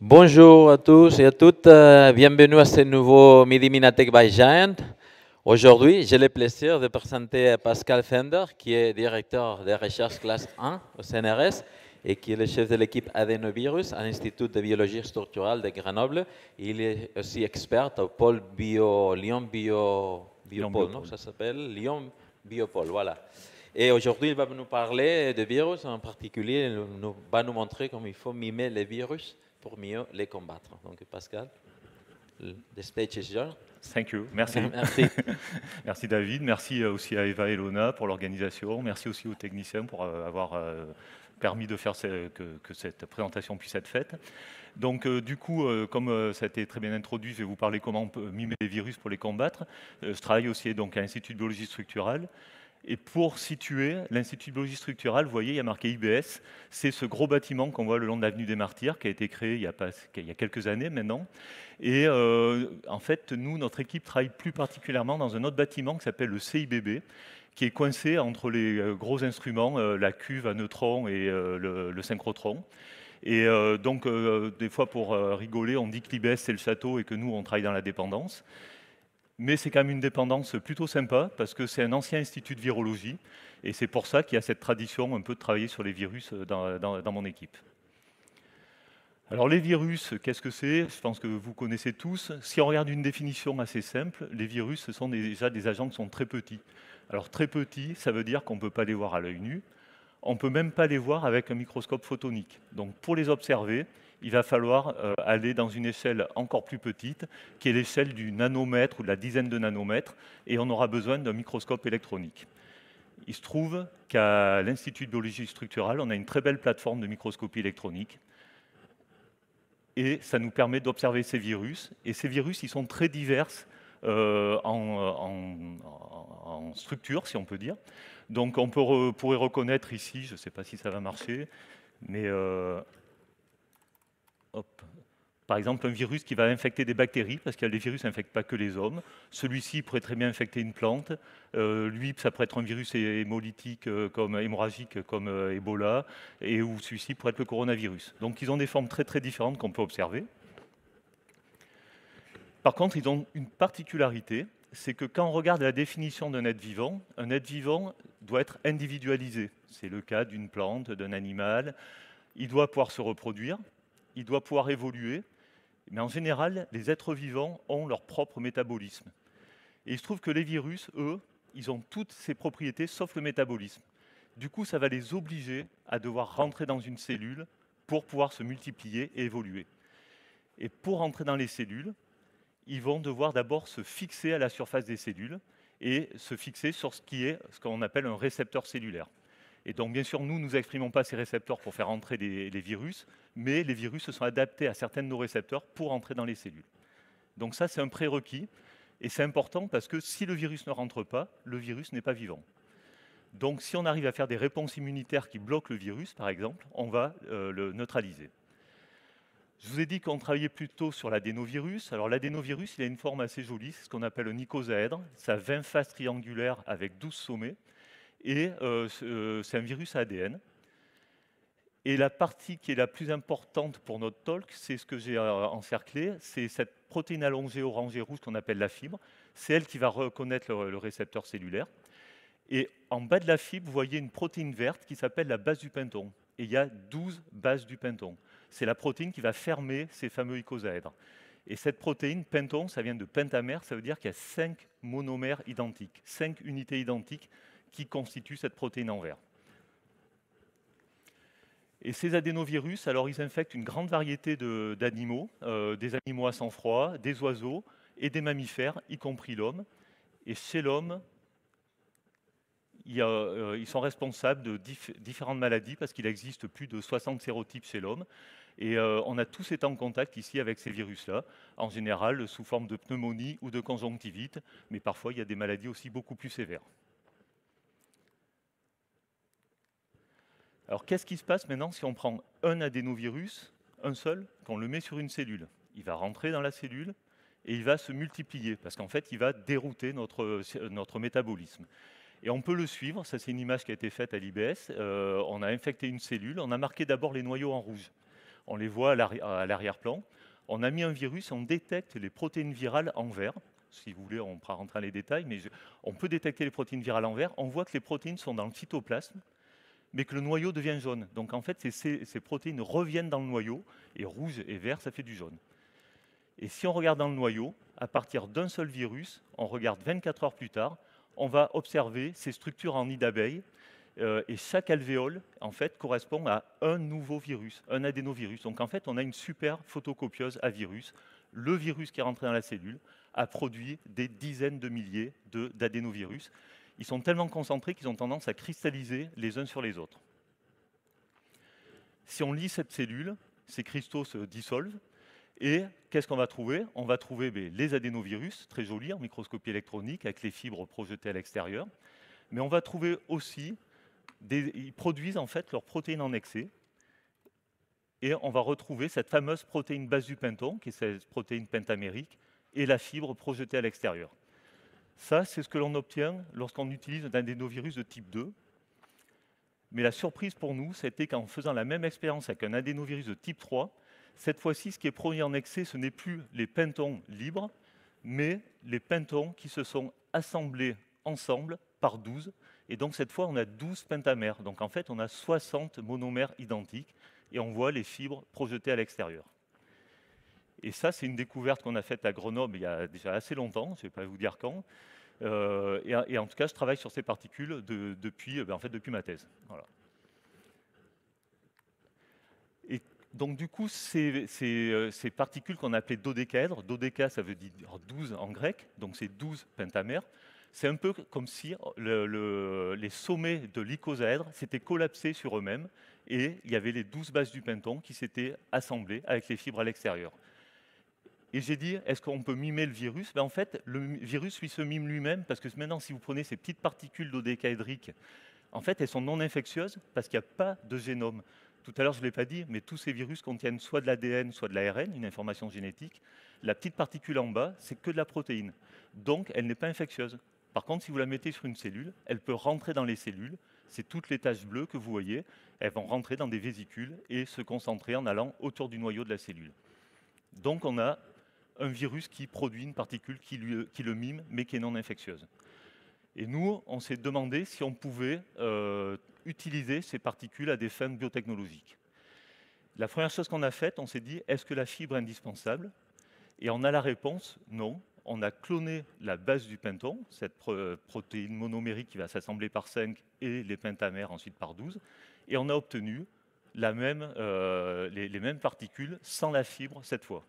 Bonjour à tous et à toutes, bienvenue à ce nouveau Midi Minatech by Giant. Aujourd'hui, j'ai le plaisir de présenter Pascal Fender, qui est directeur de recherche classe 1 au CNRS et qui est le chef de l'équipe Adenovirus à l'Institut de biologie structurale de Grenoble. Il est aussi expert au pôle Lyon Lyon Biopôle, non? Biopôle. Ça s'appelle Lyon Biopôle, voilà. Et aujourd'hui, il va nous parler de virus, en particulier, va nous montrer comment il faut mimer les virus pour mieux les combattre. Donc Pascal, the stage is yours. Thank you, merci. Merci. Merci David, merci aussi à Eva et Lona pour l'organisation, merci aussi aux techniciens pour avoir permis de faire que cette présentation puisse être faite. Donc du coup, comme ça a été très bien introduit, je vais vous parler comment on peut mimer les virus pour les combattre. Je travaille aussi donc à l'Institut de biologie structurale. Et pour situer l'Institut de biologie structurale, vous voyez, il y a marqué IBS. C'est ce gros bâtiment qu'on voit le long de l'avenue des Martyrs, qui a été créé il y a quelques années maintenant. Et en fait, nous, notre équipe travaille plus particulièrement dans un autre bâtiment qui s'appelle le CIBB, qui est coincé entre les gros instruments, la cuve à neutrons et le synchrotron. Et donc, des fois, pour rigoler, on dit que l'IBS, c'est le château et que nous, on travaille dans la dépendance. Mais c'est quand même une dépendance plutôt sympa parce que c'est un ancien institut de virologie et c'est pour ça qu'il y a cette tradition un peu de travailler sur les virus dans mon équipe. Alors les virus, qu'est-ce que c'est? Je pense que vous connaissez tous. Si on regarde une définition assez simple, les virus, ce sont déjà des agents qui sont très petits. Alors très petits, ça veut dire qu'on ne peut pas les voir à l'œil nu. On ne peut même pas les voir avec un microscope photonique. Donc pour les observer, il va falloir aller dans une échelle encore plus petite, qui est l'échelle du nanomètre ou de la dizaine de nanomètres, et on aura besoin d'un microscope électronique. Il se trouve qu'à l'Institut de biologie structurale, on a une très belle plateforme de microscopie électronique, et ça nous permet d'observer ces virus. Et ces virus, ils sont très divers en structure, si on peut dire. Donc on pourrait reconnaître ici, je ne sais pas si ça va marcher, mais hop. Par exemple, un virus qui va infecter des bactéries, parce que les virus n'infectent pas que les hommes. Celui-ci pourrait très bien infecter une plante. Lui, ça pourrait être un virus hémolytique, comme hémorragique, comme Ebola, et ou celui-ci pourrait être le coronavirus. Donc ils ont des formes très très différentes qu'on peut observer. Par contre, ils ont une particularité, c'est que quand on regarde la définition d'un être vivant, un être vivant doit être individualisé. C'est le cas d'une plante, d'un animal. Il doit pouvoir se reproduire, il doit pouvoir évoluer, mais en général, les êtres vivants ont leur propre métabolisme. Et il se trouve que les virus, eux, ils ont toutes ces propriétés sauf le métabolisme. Du coup, ça va les obliger à devoir rentrer dans une cellule pour pouvoir se multiplier et évoluer. Et pour rentrer dans les cellules, ils vont devoir d'abord se fixer à la surface des cellules et se fixer sur ce qu'on appelle un récepteur cellulaire. Et donc, bien sûr, nous n'exprimons pas ces récepteurs pour faire entrer les virus, mais les virus se sont adaptés à certains de nos récepteurs pour entrer dans les cellules. Donc ça, c'est un prérequis, et c'est important parce que si le virus ne rentre pas, le virus n'est pas vivant. Donc si on arrive à faire des réponses immunitaires qui bloquent le virus, par exemple, on va le neutraliser. Je vous ai dit qu'on travaillait plutôt sur l'adénovirus. Alors l'adénovirus, il a une forme assez jolie, c'est ce qu'on appelle un icosaèdre. Ça a 20 faces triangulaires avec 12 sommets, et c'est un virus à ADN. Et la partie qui est la plus importante pour notre talk, c'est ce que j'ai encerclé, c'est cette protéine allongée orangée rouge qu'on appelle la fibre. C'est elle qui va reconnaître le récepteur cellulaire. Et en bas de la fibre, vous voyez une protéine verte qui s'appelle la base du penton. Et il y a 12 bases du penton. C'est la protéine qui va fermer ces fameux icosaèdres. Et cette protéine, penton, ça vient de pentamère, ça veut dire qu'il y a 5 monomères identiques, 5 unités identiques qui constituent cette protéine en vert. Et ces adénovirus, alors ils infectent une grande variété d'animaux, des animaux à sang froid, des oiseaux et des mammifères, y compris l'homme. Et chez l'homme, ils sont responsables de différentes maladies parce qu'il existe plus de 60 sérotypes chez l'homme. Et on a tous été en contact ici avec ces virus-là, en général sous forme de pneumonie ou de conjonctivite, mais parfois il y a des maladies aussi beaucoup plus sévères. Alors qu'est-ce qui se passe maintenant si on prend un adénovirus, un seul, qu'on le met sur une cellule? Il va rentrer dans la cellule et il va se multiplier, parce qu'en fait, il va dérouter notre métabolisme. Et on peut le suivre, ça c'est une image qui a été faite à l'IBS. On a infecté une cellule, on a marqué d'abord les noyaux en rouge. On les voit à l'arrière-plan. On a mis un virus, on détecte les protéines virales en vert. Si vous voulez, on pourra rentrer dans les détails, mais on peut détecter les protéines virales en vert. On voit que les protéines sont dans le cytoplasme, mais que le noyau devient jaune. Donc en fait, ces protéines reviennent dans le noyau, et rouge et vert, ça fait du jaune. Et si on regarde dans le noyau, à partir d'un seul virus, on regarde 24 heures plus tard, on va observer ces structures en nid d'abeille, et chaque alvéole, en fait, correspond à un nouveau virus, un adénovirus. Donc en fait, on a une super photocopieuse à virus. Le virus qui est rentré dans la cellule a produit des dizaines de milliers d'adénovirus. Ils sont tellement concentrés qu'ils ont tendance à cristalliser les uns sur les autres. Si on lit cette cellule, ces cristaux se dissolvent. Et qu'est-ce qu'on va trouver? On va trouver les adénovirus, très jolis en microscopie électronique, avec les fibres projetées à l'extérieur. Mais on va trouver aussi, ils produisent en fait leurs protéines en excès. Et on va retrouver cette fameuse protéine base du penton, qui est cette protéine pentamérique, et la fibre projetée à l'extérieur. Ça, c'est ce que l'on obtient lorsqu'on utilise un adénovirus de type 2. Mais la surprise pour nous, c'était qu'en faisant la même expérience avec un adénovirus de type 3, cette fois-ci, ce qui est produit en excès, ce n'est plus les pentons libres, mais les pentons qui se sont assemblés ensemble par 12. Et donc cette fois, on a 12 pentamères. Donc en fait, on a 60 monomères identiques, et on voit les fibres projetées à l'extérieur. Et ça, c'est une découverte qu'on a faite à Grenoble il y a déjà assez longtemps, je ne vais pas vous dire quand. Et en tout cas, je travaille sur ces particules depuis ma thèse. Voilà. Et donc du coup, ces particules qu'on appelait dodécaèdres, dodéca ça veut dire 12 en grec, donc c'est 12 pentamères, c'est un peu comme si les sommets de l'icosaèdre s'étaient collapsés sur eux-mêmes et il y avait les 12 bases du penton qui s'étaient assemblées avec les fibres à l'extérieur. Et j'ai dit, est-ce qu'on peut mimer le virus? En fait, le virus, lui, se mime lui-même, parce que maintenant, si vous prenez ces petites particules dodécaédriques, en fait, elles sont non infectieuses parce qu'il n'y a pas de génome. Tout à l'heure, je ne l'ai pas dit, mais tous ces virus contiennent soit de l'ADN, soit de l'ARN, une information génétique. La petite particule en bas, c'est que de la protéine. Donc, elle n'est pas infectieuse. Par contre, si vous la mettez sur une cellule, elle peut rentrer dans les cellules. C'est toutes les taches bleues que vous voyez. Elles vont rentrer dans des vésicules et se concentrer en allant autour du noyau de la cellule. Donc, on a un virus qui produit une particule qui le mime, mais qui est non infectieuse. Et nous, on s'est demandé si on pouvait utiliser ces particules à des fins biotechnologiques. La première chose qu'on a faite, on s'est dit, est-ce que la fibre est indispensable? Et on a la réponse, non. On a cloné la base du penton, cette protéine monomérique qui va s'assembler par 5 et les pentamères ensuite par 12, et on a obtenu les mêmes particules sans la fibre cette fois.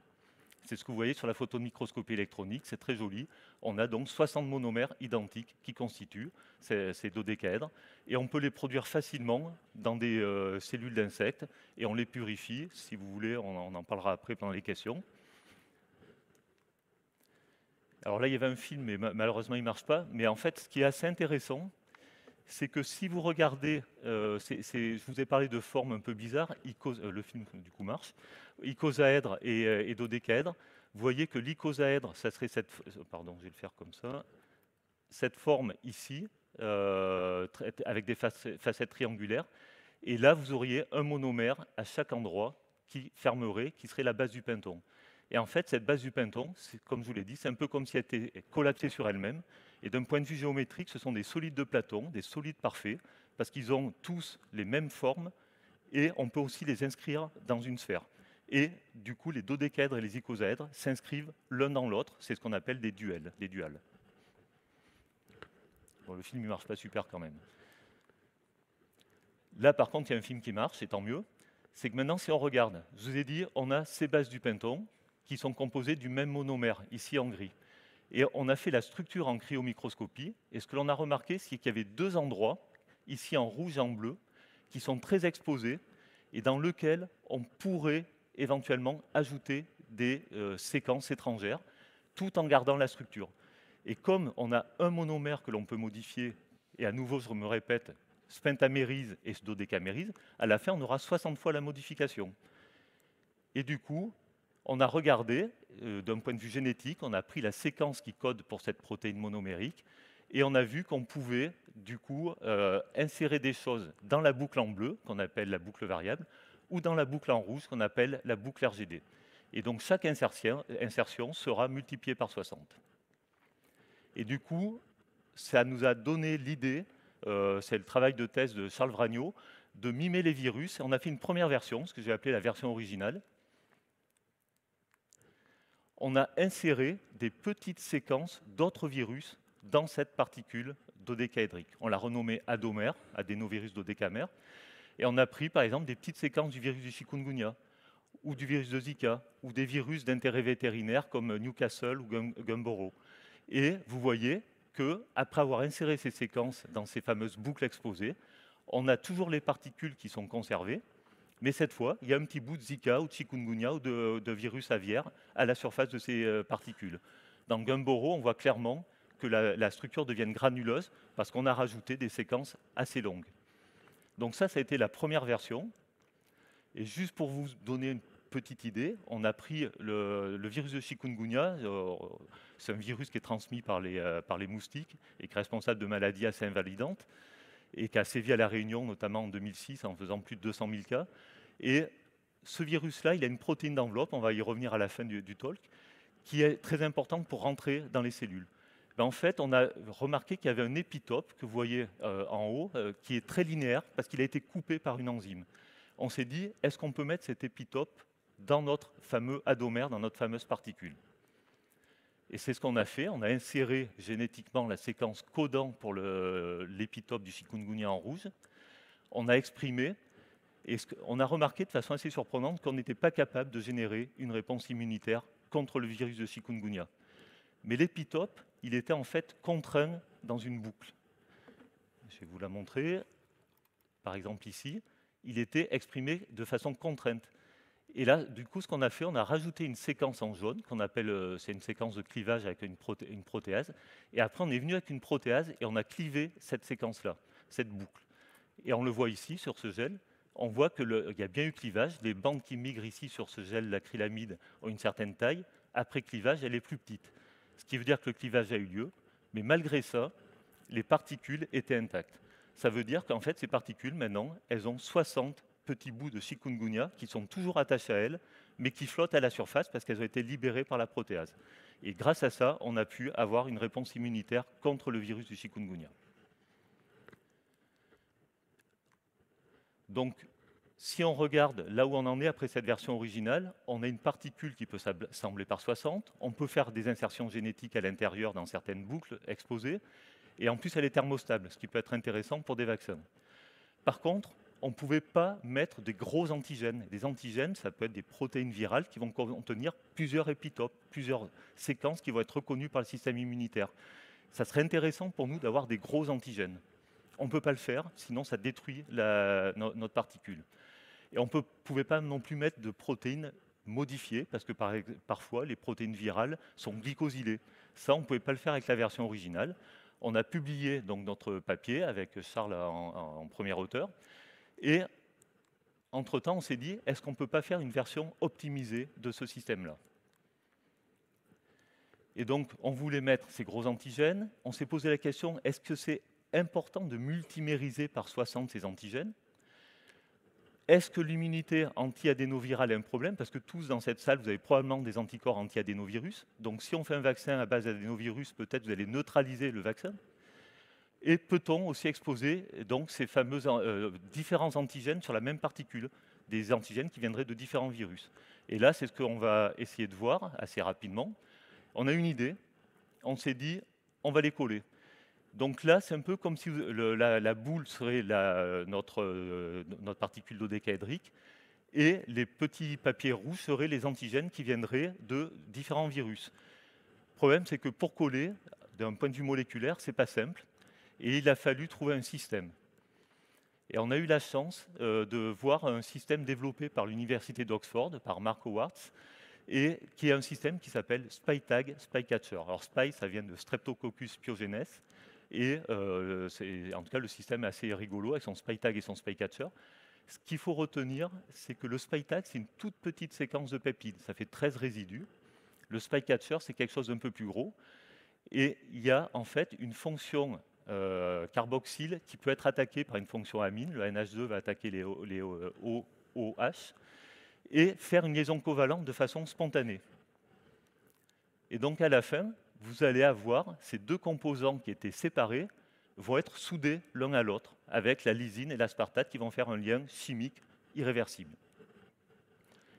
C'est ce que vous voyez sur la photo de microscopie électronique, c'est très joli. On a donc 60 monomères identiques qui constituent ces dodécaèdres, et on peut les produire facilement dans des cellules d'insectes, et on les purifie. Si vous voulez, on en parlera après pendant les questions. Alors là, il y avait un film, mais malheureusement, il ne marche pas. Mais en fait, ce qui est assez intéressant, c'est que si vous regardez, je vous ai parlé de formes un peu bizarres, le film du coup marche, icosaèdre et dodécaèdre, vous voyez que l'icosaèdre, ça serait pardon, je vais le faire comme ça, cette forme ici, avec des facettes triangulaires, et là vous auriez un monomère à chaque endroit qui fermerait, qui serait la base du penton. Et en fait, cette base du penton, comme je vous l'ai dit, c'est un peu comme si elle était collapsée sur elle-même. Et d'un point de vue géométrique, ce sont des solides de Platon, des solides parfaits, parce qu'ils ont tous les mêmes formes, et on peut aussi les inscrire dans une sphère. Et du coup, les dodécaèdres et les icosaèdres s'inscrivent l'un dans l'autre. C'est ce qu'on appelle des duels, des duals. Bon, le film ne marche pas super quand même. Là, par contre, il y a un film qui marche, et tant mieux. C'est que maintenant, si on regarde, je vous ai dit, on a ces bases du penton qui sont composées du même monomère, ici en gris. Et on a fait la structure en cryomicroscopie, et ce que l'on a remarqué, c'est qu'il y avait deux endroits, ici en rouge et en bleu, qui sont très exposés, et dans lesquels on pourrait éventuellement ajouter des séquences étrangères, tout en gardant la structure. Et comme on a un monomère que l'on peut modifier, et à nouveau, je me répète, pentamérise et dodécamérise, à la fin, on aura 60 fois la modification. Et du coup, on a regardé, d'un point de vue génétique, on a pris la séquence qui code pour cette protéine monomérique, et on a vu qu'on pouvait, du coup, insérer des choses dans la boucle en bleu, qu'on appelle la boucle variable, ou dans la boucle en rouge qu'on appelle la boucle RGD. Et donc chaque insertion sera multipliée par 60. Et du coup, ça nous a donné l'idée, c'est le travail de thèse de Charles Vragno, de mimer les virus. On a fait une première version, ce que j'ai appelé la version originale. On a inséré des petites séquences d'autres virus dans cette particule dodécaédrique. On l'a renommée adomère, adénovirus dodécamère, et on a pris par exemple des petites séquences du virus du chikungunya, ou du virus de Zika, ou des virus d'intérêt vétérinaire comme Newcastle ou Gumboro. Et vous voyez qu'après avoir inséré ces séquences dans ces fameuses boucles exposées, on a toujours les particules qui sont conservées, mais cette fois, il y a un petit bout de Zika ou de chikungunya ou de virus aviaire à la surface de ces particules. Dans Gumboro, on voit clairement que la structure devient granuleuse parce qu'on a rajouté des séquences assez longues. Donc ça a été la première version. Et juste pour vous donner une petite idée, on a pris le virus de chikungunya, c'est un virus qui est transmis par les moustiques et qui est responsable de maladies assez invalidantes et qui a sévi à La Réunion, notamment en 2006, en faisant plus de 200 000 cas. Et ce virus-là, il a une protéine d'enveloppe, on va y revenir à la fin du talk, qui est très importante pour rentrer dans les cellules. Ben, en fait, on a remarqué qu'il y avait un épitope, que vous voyez en haut, qui est très linéaire, parce qu'il a été coupé par une enzyme. On s'est dit, est-ce qu'on peut mettre cet épitope dans notre fameux adomère, dans notre fameuse particule? Et c'est ce qu'on a fait. On a inséré génétiquement la séquence codant pour l'épitope du chikungunya en rouge. On a exprimé, et on a remarqué de façon assez surprenante qu'on n'était pas capable de générer une réponse immunitaire contre le virus de chikungunya. Mais l'épitope, il était en fait contraint dans une boucle. Je vais vous la montrer. Par exemple ici, il était exprimé de façon contrainte. Et là, du coup, ce qu'on a fait, on a rajouté une séquence en jaune, qu'on appelle, c'est une séquence de clivage avec une protéase. Et après, on est venu avec une protéase et on a clivé cette séquence-là, cette boucle. Et on le voit ici, sur ce gel, on voit qu'il y a bien eu clivage. Les bandes qui migrent ici sur ce gel, l'acrylamide, ont une certaine taille. Après clivage, elle est plus petite. Ce qui veut dire que le clivage a eu lieu. Mais malgré ça, les particules étaient intactes. Ça veut dire qu'en fait, ces particules, maintenant, elles ont 60 petits bouts de chikungunya qui sont toujours attachés à elles, mais qui flottent à la surface parce qu'elles ont été libérées par la protéase. Et grâce à ça, on a pu avoir une réponse immunitaire contre le virus du chikungunya. Donc, si on regarde là où on en est après cette version originale, on a une particule qui peut s'assembler par 60. On peut faire des insertions génétiques à l'intérieur dans certaines boucles exposées. Et en plus, elle est thermostable, ce qui peut être intéressant pour des vaccins. Par contre, on ne pouvait pas mettre des gros antigènes. Des antigènes, ça peut être des protéines virales qui vont contenir plusieurs épitopes, plusieurs séquences qui vont être reconnues par le système immunitaire. Ça serait intéressant pour nous d'avoir des gros antigènes. On ne peut pas le faire, sinon ça détruit notre particule. Et on ne pouvait pas non plus mettre de protéines modifiées, parce que parfois les protéines virales sont glycosylées. Ça, on ne pouvait pas le faire avec la version originale. On a publié donc notre papier avec Charles en premier auteur. Et entre-temps, on s'est dit, est-ce qu'on ne peut pas faire une version optimisée de ce système-là? Et donc, on voulait mettre ces gros antigènes. On s'est posé la question, est-ce que c'est important de multimériser par 60 ces antigènes? Est-ce que l'immunité anti-adénovirale est un problème? Parce que tous dans cette salle, vous avez probablement des anticorps anti-adénovirus. Donc si on fait un vaccin à base d'adénovirus, peut-être vous allez neutraliser le vaccin. Et peut-on aussi exposer donc, ces fameux différents antigènes sur la même particule, des antigènes qui viendraient de différents virus? Et là, c'est ce qu'on va essayer de voir assez rapidement. On a une idée, on s'est dit, on va les coller. Donc là, c'est un peu comme si la boule serait notre particule dodécaédrique et les petits papiers rouges seraient les antigènes qui viendraient de différents virus. Le problème, c'est que pour coller, d'un point de vue moléculaire, ce n'est pas simple et il a fallu trouver un système. Et on a eu la chance de voir un système développé par l'université d'Oxford, par Mark Howard, et qui est un système qui s'appelle SpyTag SpyCatcher. Alors Spy, ça vient de Streptococcus pyogenes. Et en tout cas, le système est assez rigolo avec son SpyTag et son SpyCatcher. Ce qu'il faut retenir, c'est que le SpyTag, c'est une toute petite séquence de peptides. Ça fait 13 résidus. Le SpyCatcher, c'est quelque chose d'un peu plus gros. Et il y a en fait une fonction carboxyle qui peut être attaquée par une fonction amine. Le NH2 va attaquer les O OH, et faire une liaison covalente de façon spontanée. Et donc à la fin, vous allez avoir ces deux composants qui étaient séparés vont être soudés l'un à l'autre avec la lysine et l'aspartate qui vont faire un lien chimique irréversible.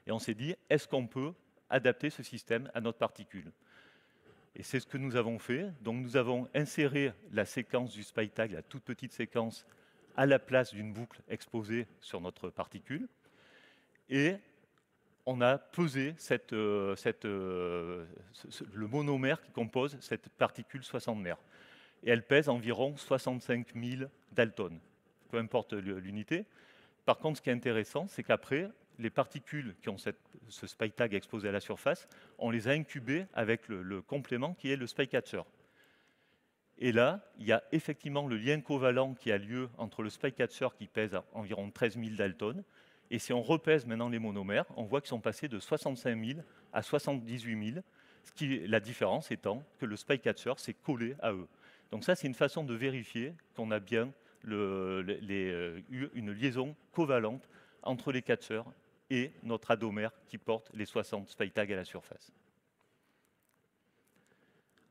Et on s'est dit, est-ce qu'on peut adapter ce système à notre particule? Et c'est ce que nous avons fait. Donc nous avons inséré la séquence du spike tag, la toute petite séquence, à la place d'une boucle exposée sur notre particule. Et on a pesé le monomère qui compose cette particule 60 mers. Et elle pèse environ 65 000 daltons, peu importe l'unité. Par contre, ce qui est intéressant, c'est qu'après, les particules qui ont ce spike tag exposé à la surface, on les a incubées avec le complément qui est le spike catcher. Et là, il y a effectivement le lien covalent qui a lieu entre le spike catcher qui pèse environ 13 000 daltons. Et si on repèse maintenant les monomères, on voit qu'ils sont passés de 65 000 à 78 000, la différence étant que le spike catcher s'est collé à eux. Donc ça, c'est une façon de vérifier qu'on a bien eu une liaison covalente entre les catchers et notre adomère qui porte les 60 spike tags à la surface.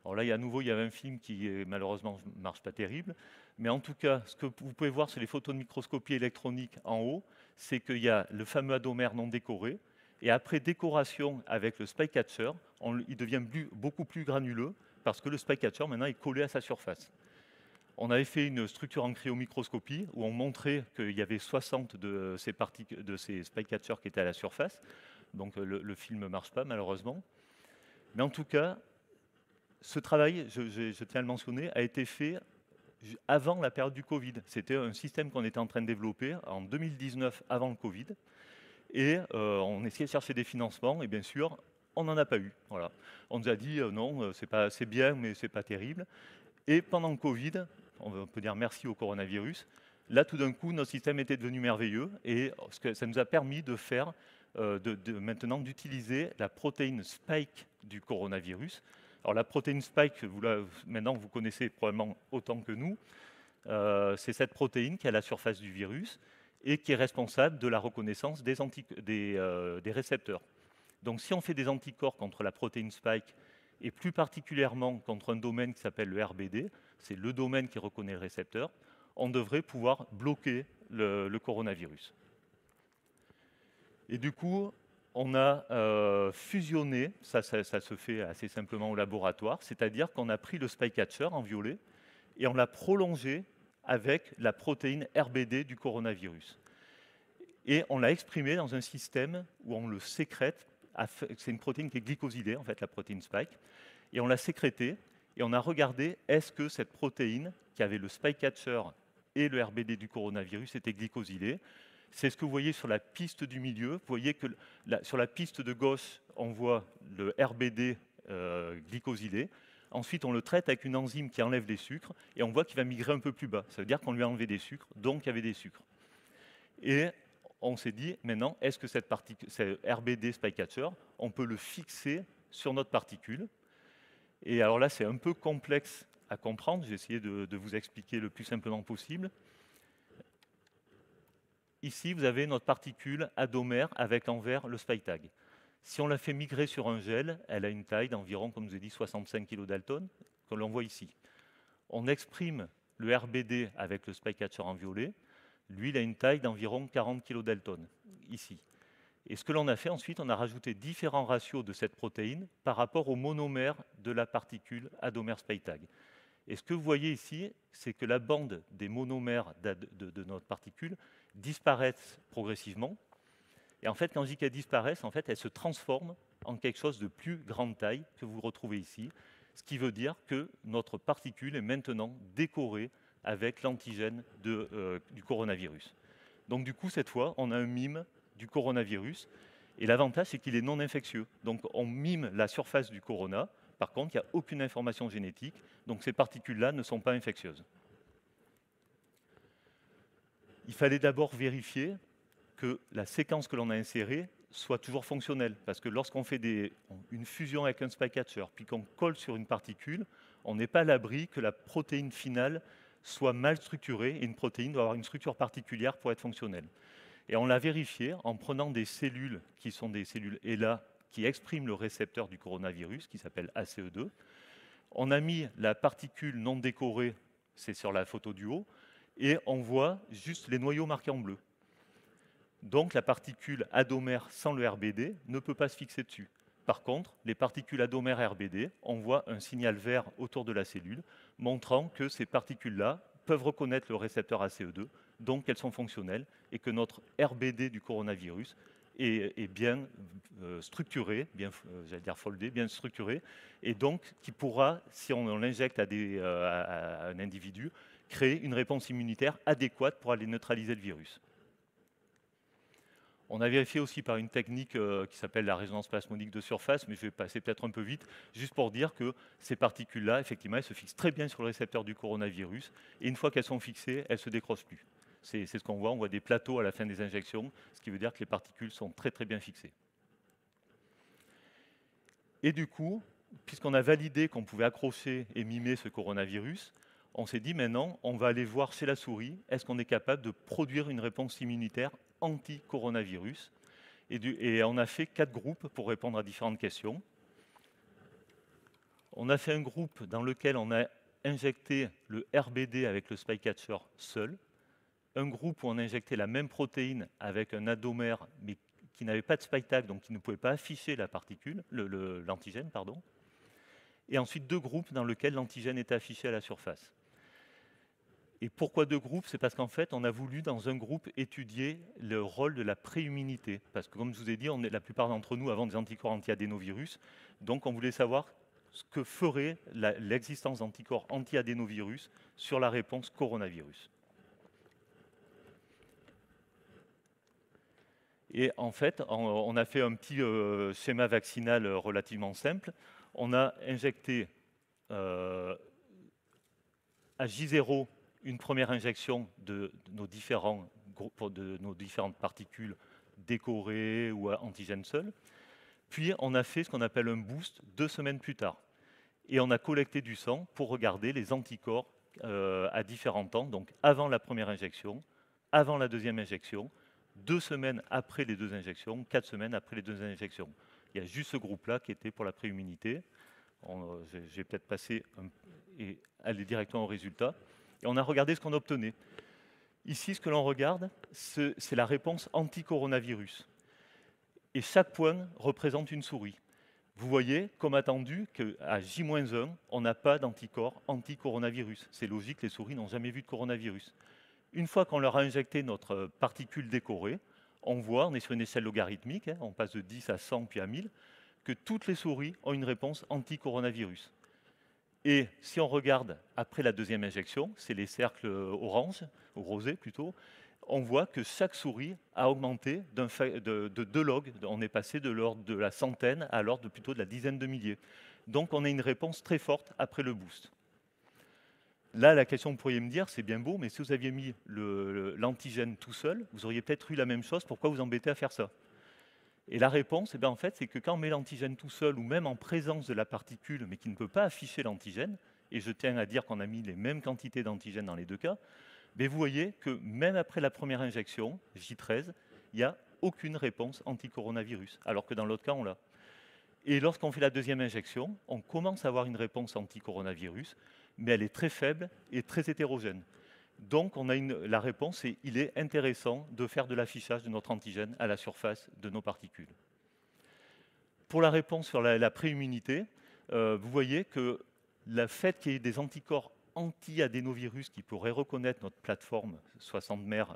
Alors là, à nouveau, il y avait un film qui malheureusement ne marche pas terrible. Mais en tout cas, ce que vous pouvez voir sur les photos de microscopie électronique en haut, c'est qu'il y a le fameux adomère non décoré. Et après décoration avec le spike catcher, il devient beaucoup plus granuleux parce que le spike catcher maintenant est collé à sa surface. On avait fait une structure en cryomicroscopie où on montrait qu'il y avait 60 de ces spike catchers qui étaient à la surface. Donc le film ne marche pas malheureusement. Mais en tout cas, ce travail, je tiens à le mentionner, a été fait avant la période du Covid. C'était un système qu'on était en train de développer en 2019, avant le Covid. Et on essayait de chercher des financements, et bien sûr, on n'en a pas eu. Voilà. On nous a dit non, c'est bien, mais c'est pas terrible. Et pendant le Covid, on peut dire merci au coronavirus, là tout d'un coup, notre système était devenu merveilleux, et ça nous a permis de faire, maintenant d'utiliser la protéine spike du coronavirus. Alors la protéine spike, maintenant vous connaissez probablement autant que nous, c'est cette protéine qui est à la surface du virus et qui est responsable de la reconnaissance des récepteurs. Donc si on fait des anticorps contre la protéine spike, et plus particulièrement contre un domaine qui s'appelle le RBD, c'est le domaine qui reconnaît le récepteur, on devrait pouvoir bloquer le coronavirus. Et du coup, on a fusionné, ça se fait assez simplement au laboratoire, c'est-à-dire qu'on a pris le spike catcher en violet et on l'a prolongé avec la protéine RBD du coronavirus. Et on l'a exprimé dans un système où on le sécrète, c'est une protéine qui est glycosylée, en fait, la protéine spike, et on l'a sécrétée et on a regardé est-ce que cette protéine qui avait le spike catcher et le RBD du coronavirus était glycosylée. C'est ce que vous voyez sur la piste du milieu. Vous voyez que sur la piste de gauche, on voit le RBD glycosylé. Ensuite, on le traite avec une enzyme qui enlève les sucres et on voit qu'il va migrer un peu plus bas. Ça veut dire qu'on lui a enlevé des sucres, donc il y avait des sucres. Et on s'est dit, maintenant, est-ce que cette RBD spike catcher, on peut le fixer sur notre particule? Et alors là, c'est un peu complexe à comprendre. J'ai essayé de vous expliquer le plus simplement possible. Ici, vous avez notre particule adomère avec envers le spike tag. Si on la fait migrer sur un gel, elle a une taille d'environ, comme je vous ai dit, 65 kDa, que l'on voit ici. On exprime le RBD avec le spike catcher en violet. Lui, il a une taille d'environ 40 kDa, ici. Et ce que l'on a fait ensuite, on a rajouté différents ratios de cette protéine par rapport au monomère de la particule adomère spike tag. Et ce que vous voyez ici, c'est que la bande des monomères de notre particule disparaissent progressivement. Et en fait, quand je dis qu'elles disparaissent, en fait, elles se transforment en quelque chose de plus grande taille que vous retrouvez ici, ce qui veut dire que notre particule est maintenant décorée avec l'antigène du coronavirus. Donc du coup, cette fois, on a un mime du coronavirus. Et l'avantage, c'est qu'il est non infectieux. Donc on mime la surface du corona. Par contre, il n'y a aucune information génétique. Donc ces particules-là ne sont pas infectieuses. Il fallait d'abord vérifier que la séquence que l'on a insérée soit toujours fonctionnelle. Parce que lorsqu'on fait une fusion avec un spike catcher, puis qu'on colle sur une particule, on n'est pas à l'abri que la protéine finale soit mal structurée. Et une protéine doit avoir une structure particulière pour être fonctionnelle. Et on l'a vérifié en prenant des cellules qui sont des cellules HeLa qui expriment le récepteur du coronavirus, qui s'appelle ACE2. On a mis la particule non décorée, c'est sur la photo du haut, et on voit juste les noyaux marqués en bleu. Donc la particule adomère sans le RBD ne peut pas se fixer dessus. Par contre, les particules adomères RBD envoient un signal vert autour de la cellule, montrant que ces particules-là peuvent reconnaître le récepteur ACE2, donc qu'elles sont fonctionnelles, et que notre RBD du coronavirus est bien structuré, bien, j'allais dire foldé, bien structuré, et donc qui pourra, si on l'injecte à un individu, créer une réponse immunitaire adéquate pour aller neutraliser le virus. On a vérifié aussi par une technique qui s'appelle la résonance plasmonique de surface, mais je vais passer peut-être un peu vite, juste pour dire que ces particules-là, effectivement, elles se fixent très bien sur le récepteur du coronavirus, et une fois qu'elles sont fixées, elles ne se décrochent plus. C'est ce qu'on voit, on voit des plateaux à la fin des injections, ce qui veut dire que les particules sont très très bien fixées. Et du coup, puisqu'on a validé qu'on pouvait accrocher et mimer ce coronavirus, on s'est dit maintenant, on va aller voir chez la souris, est-ce qu'on est capable de produire une réponse immunitaire anti-coronavirus. Et on a fait 4 groupes pour répondre à différentes questions. On a fait un groupe dans lequel on a injecté le RBD avec le spike catcher seul, un groupe où on a injecté la même protéine avec un adomère, mais qui n'avait pas de spike tag, donc qui ne pouvait pas afficher la particule, l'antigène, pardon. Et ensuite 2 groupes dans lesquels l'antigène était affiché à la surface. Et pourquoi 2 groupes? C'est parce qu'en fait, on a voulu, dans un groupe, étudier le rôle de la préimmunité. Parce que, comme je vous ai dit, la plupart d'entre nous avons des anticorps anti-adénovirus. Donc, on voulait savoir ce que ferait l'existence d'anticorps anti-adénovirus sur la réponse coronavirus. Et en fait, on a fait un petit schéma vaccinal relativement simple. On a injecté à J0 une première injection de nos différentes particules décorées ou à antigène seul. Puis on a fait ce qu'on appelle un boost 2 semaines plus tard. Et on a collecté du sang pour regarder les anticorps à différents temps, donc avant la première injection, avant la deuxième injection, 2 semaines après les 2 injections, 4 semaines après les 2 injections. Il y a juste ce groupe-là qui était pour la préimmunité. J'ai peut-être passé et aller directement au résultat. Et on a regardé ce qu'on obtenait. Ici, ce que l'on regarde, c'est la réponse anti-coronavirus. Et chaque point représente une souris. Vous voyez, comme attendu, qu'à J-1, on n'a pas d'anticorps anti-coronavirus. C'est logique, les souris n'ont jamais vu de coronavirus. Une fois qu'on leur a injecté notre particule décorée, on voit, on est sur une échelle logarithmique, hein, on passe de 10 à 100 puis à 1000, que toutes les souris ont une réponse anti-coronavirus. Et si on regarde après la deuxième injection, c'est les cercles orange, ou rosés plutôt, on voit que chaque souris a augmenté de 2 logs. On est passé de l'ordre de la centaine à l'ordre plutôt de la dizaine de milliers. Donc on a une réponse très forte après le boost. Là, la question que vous pourriez me dire, c'est bien beau, mais si vous aviez mis l'antigène tout seul, vous auriez peut-être eu la même chose. Pourquoi vous embêtez à faire ça? Et la réponse, en fait, c'est que quand on met l'antigène tout seul, ou même en présence de la particule, mais qui ne peut pas afficher l'antigène, et je tiens à dire qu'on a mis les mêmes quantités d'antigène dans les 2 cas, mais vous voyez que même après la première injection, J13, il n'y a aucune réponse anti-coronavirus, alors que dans l'autre cas, on l'a. Et lorsqu'on fait la deuxième injection, on commence à avoir une réponse anti-coronavirus, mais elle est très faible et très hétérogène. Donc, la réponse est il est intéressant de faire de l'affichage de notre antigène à la surface de nos particules. Pour la réponse sur la préimmunité, vous voyez que le fait qu'il y ait des anticorps anti-adénovirus qui pourraient reconnaître notre plateforme 60 mers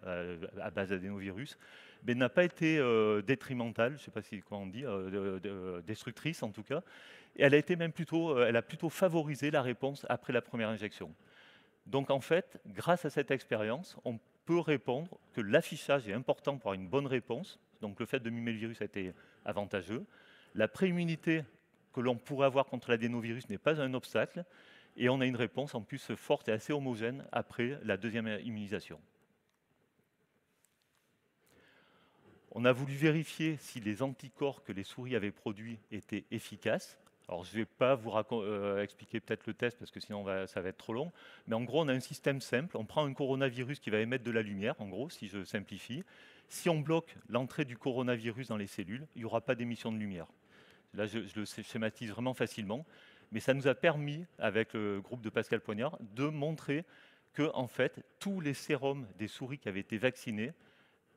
à base d'adénovirus n'a pas été détrimentale, je ne sais pas comment on dit, destructrice en tout cas, et elle a plutôt favorisé la réponse après la première injection. Donc en fait, grâce à cette expérience, on peut répondre que l'affichage est important pour avoir une bonne réponse. Donc le fait de mimer le virus a été avantageux. La préimmunité que l'on pourrait avoir contre l'adénovirus n'est pas un obstacle. Et on a une réponse en plus forte et assez homogène après la deuxième immunisation. On a voulu vérifier si les anticorps que les souris avaient produits étaient efficaces. Alors, je ne vais pas vous expliquer peut-être le test parce que sinon ça va être trop long. Mais en gros, on a un système simple. On prend un coronavirus qui va émettre de la lumière, en gros, si je simplifie. Si on bloque l'entrée du coronavirus dans les cellules, il n'y aura pas d'émission de lumière. Là, je le schématise vraiment facilement, mais ça nous a permis, avec le groupe de Pascal Poignard, de montrer que, en fait, tous les sérums des souris qui avaient été vaccinées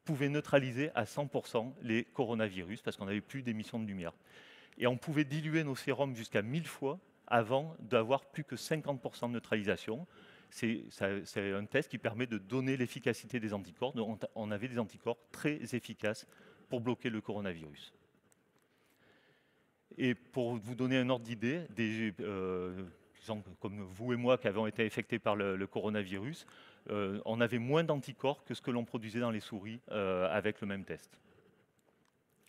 pouvaient neutraliser à 100% les coronavirus, parce qu'on n'avait plus d'émission de lumière. Et on pouvait diluer nos sérums jusqu'à 1000 fois avant d'avoir plus que 50% de neutralisation. C'est un test qui permet de donner l'efficacité des anticorps. Donc on avait des anticorps très efficaces pour bloquer le coronavirus. Et pour vous donner un ordre d'idée, des gens comme vous et moi qui avons été infectés par le coronavirus, on avait moins d'anticorps que ce que l'on produisait dans les souris avec le même test.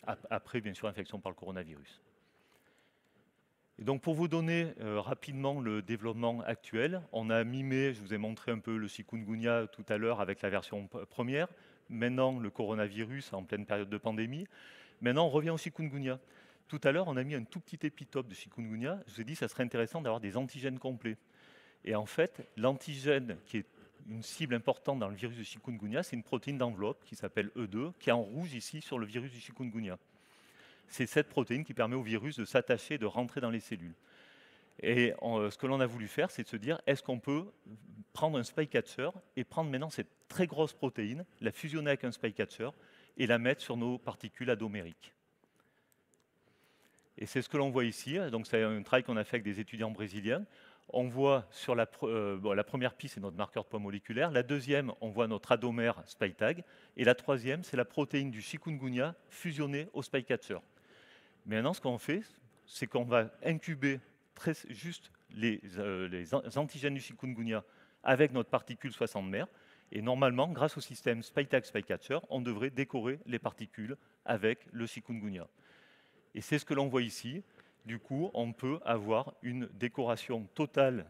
Après, bien sûr, infection par le coronavirus. Et donc, pour vous donner rapidement le développement actuel, on a mimé, je vous ai montré un peu le chikungunya tout à l'heure avec la version première. Maintenant, le coronavirus en pleine période de pandémie. Maintenant, on revient au chikungunya. Tout à l'heure, on a mis un tout petit épitope de chikungunya. Je vous ai dit que ça serait intéressant d'avoir des antigènes complets. Et en fait, l'antigène qui est une cible importante dans le virus du chikungunya, c'est une protéine d'enveloppe qui s'appelle E2, qui est en rouge ici sur le virus du chikungunya. C'est cette protéine qui permet au virus de s'attacher, de rentrer dans les cellules. Et ce que l'on a voulu faire, c'est de se dire, est-ce qu'on peut prendre un spike catcher et prendre maintenant cette très grosse protéine, la fusionner avec un spike catcher et la mettre sur nos particules adomériques. Et c'est ce que l'on voit ici. Donc c'est un travail qu'on a fait avec des étudiants brésiliens. On voit sur la première piste, c'est notre marqueur de poids moléculaire. La deuxième, on voit notre adomère spike tag. Et la troisième, c'est la protéine du chikungunya fusionnée au spike catcher. Mais maintenant, ce qu'on fait, c'est qu'on va incuber juste les antigènes du chikungunya avec notre particule 60 mer. Et normalement, grâce au système spike tag spike catcher, on devrait décorer les particules avec le chikungunya. Et c'est ce que l'on voit ici. Du coup, on peut avoir une décoration totale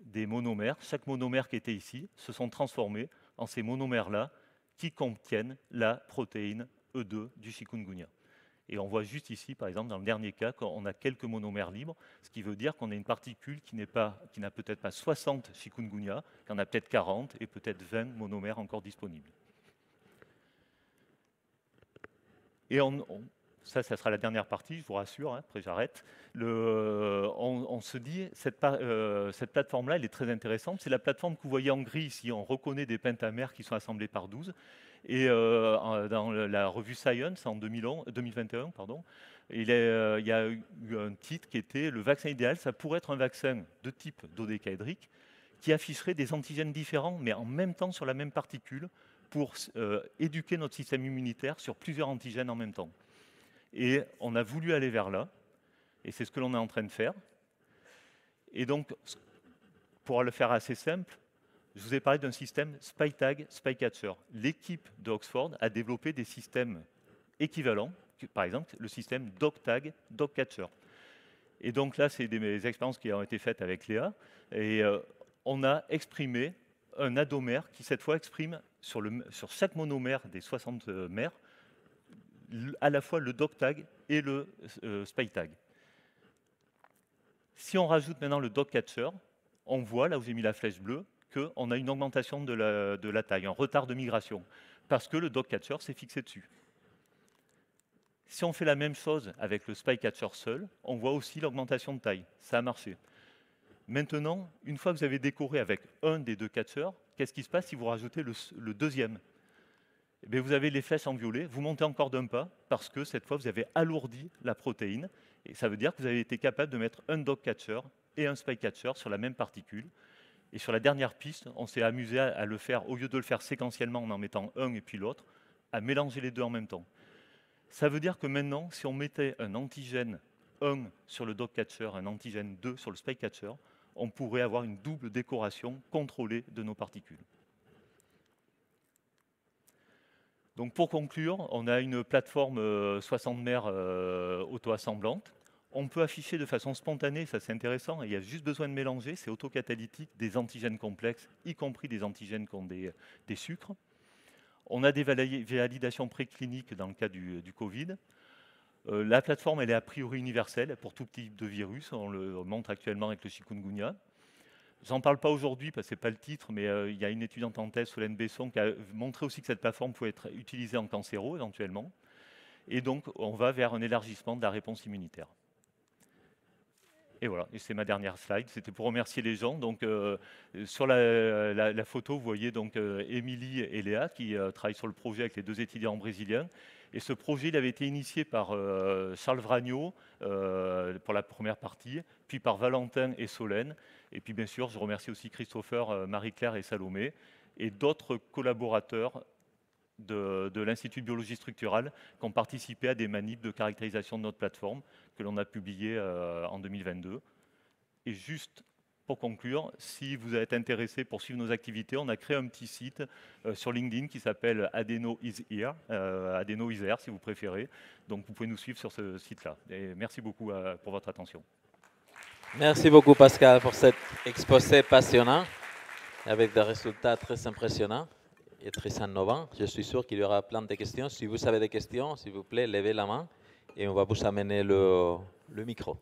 des monomères. Chaque monomère qui était ici se sont transformés en ces monomères-là qui contiennent la protéine E2 du chikungunya. Et on voit juste ici, par exemple, dans le dernier cas, qu'on a quelques monomères libres, ce qui veut dire qu'on a une particule qui n'a peut-être pas 60 chikungunya, qu'on a peut-être 40 et peut-être 20 monomères encore disponibles. Et ça sera la dernière partie, je vous rassure, hein, après j'arrête. On se dit, cette plateforme-là, elle est très intéressante. C'est la plateforme que vous voyez en gris ici. On reconnaît des pentamères qui sont assemblés par 12. Et dans la revue Science, en 2021, il y a eu un titre qui était « Le vaccin idéal, ça pourrait être un vaccin de type dodécaédrique qui afficherait des antigènes différents, mais en même temps sur la même particule, pour éduquer notre système immunitaire sur plusieurs antigènes en même temps. » Et on a voulu aller vers là, et c'est ce que l'on est en train de faire. Et donc, pour le faire assez simple, je vous ai parlé d'un système spike tag, spike catcher. L'équipe d'Oxford a développé des systèmes équivalents, par exemple le système dog tag, dog catcher. Et donc là, c'est des expériences qui ont été faites avec Léa, et on a exprimé un adomère qui, cette fois, exprime sur chaque monomère des 60 mères, à la fois le dog tag et le spike tag. Si on rajoute maintenant le dog catcher, on voit, là où j'ai mis la flèche bleue, qu'on a une augmentation de la taille, un retard de migration, parce que le dog catcher s'est fixé dessus. Si on fait la même chose avec le spike catcher seul, on voit aussi l'augmentation de taille. Ça a marché. Maintenant, une fois que vous avez décoré avec un des deux catchers, qu'est-ce qui se passe si vous rajoutez le deuxième? Eh bien, vous avez les flèches en violet, vous montez encore d'un pas, parce que cette fois, vous avez alourdi la protéine, et ça veut dire que vous avez été capable de mettre un dog catcher et un spike catcher sur la même particule. Et sur la dernière piste, on s'est amusé à le faire, au lieu de le faire séquentiellement en mettant un et puis l'autre, à mélanger les deux en même temps. Ça veut dire que maintenant, si on mettait un antigène 1 sur le dog catcher, un antigène 2 sur le spike catcher, on pourrait avoir une double décoration contrôlée de nos particules. Donc pour conclure, on a une plateforme 60 mères auto-assemblante. On peut afficher de façon spontanée, ça c'est intéressant, il y a juste besoin de mélanger, c'est autocatalytique, des antigènes complexes, y compris des antigènes qui ont des sucres. On a des validations précliniques dans le cas du Covid. La plateforme, elle est a priori universelle pour tout type de virus, on le montre actuellement avec le chikungunya. j'en parle pas aujourd'hui parce que ce n'est pas le titre, mais il y a une étudiante en thèse, Solène Besson, qui a montré aussi que cette plateforme pouvait être utilisée en cancéro éventuellement. Et donc, on va vers un élargissement de la réponse immunitaire. Et voilà, et c'est ma dernière slide. C'était pour remercier les gens. Donc, sur la photo, vous voyez donc Émilie et Léa qui travaillent sur le projet avec les 2 étudiants brésiliens. Et ce projet, il avait été initié par Charles Vragno pour la première partie, puis par Valentin et Solène. Et puis, bien sûr, je remercie aussi Christopher, Marie-Claire et Salomé, et d'autres collaborateurs de l'Institut de biologie structurale qui ont participé à des manips de caractérisation de notre plateforme que l'on a publié en 2022. Et juste pour conclure, si vous êtes intéressé pour suivre nos activités, on a créé un petit site sur LinkedIn qui s'appelle Adeno is here, Adeno is here si vous préférez. Donc vous pouvez nous suivre sur ce site-là. Et merci beaucoup pour votre attention. Merci beaucoup Pascal pour cet exposé passionnant avec des résultats très impressionnants et très innovants. Je suis sûr qu'il y aura plein de questions. Si vous avez des questions, s'il vous plaît, levez la main et on va vous amener le micro.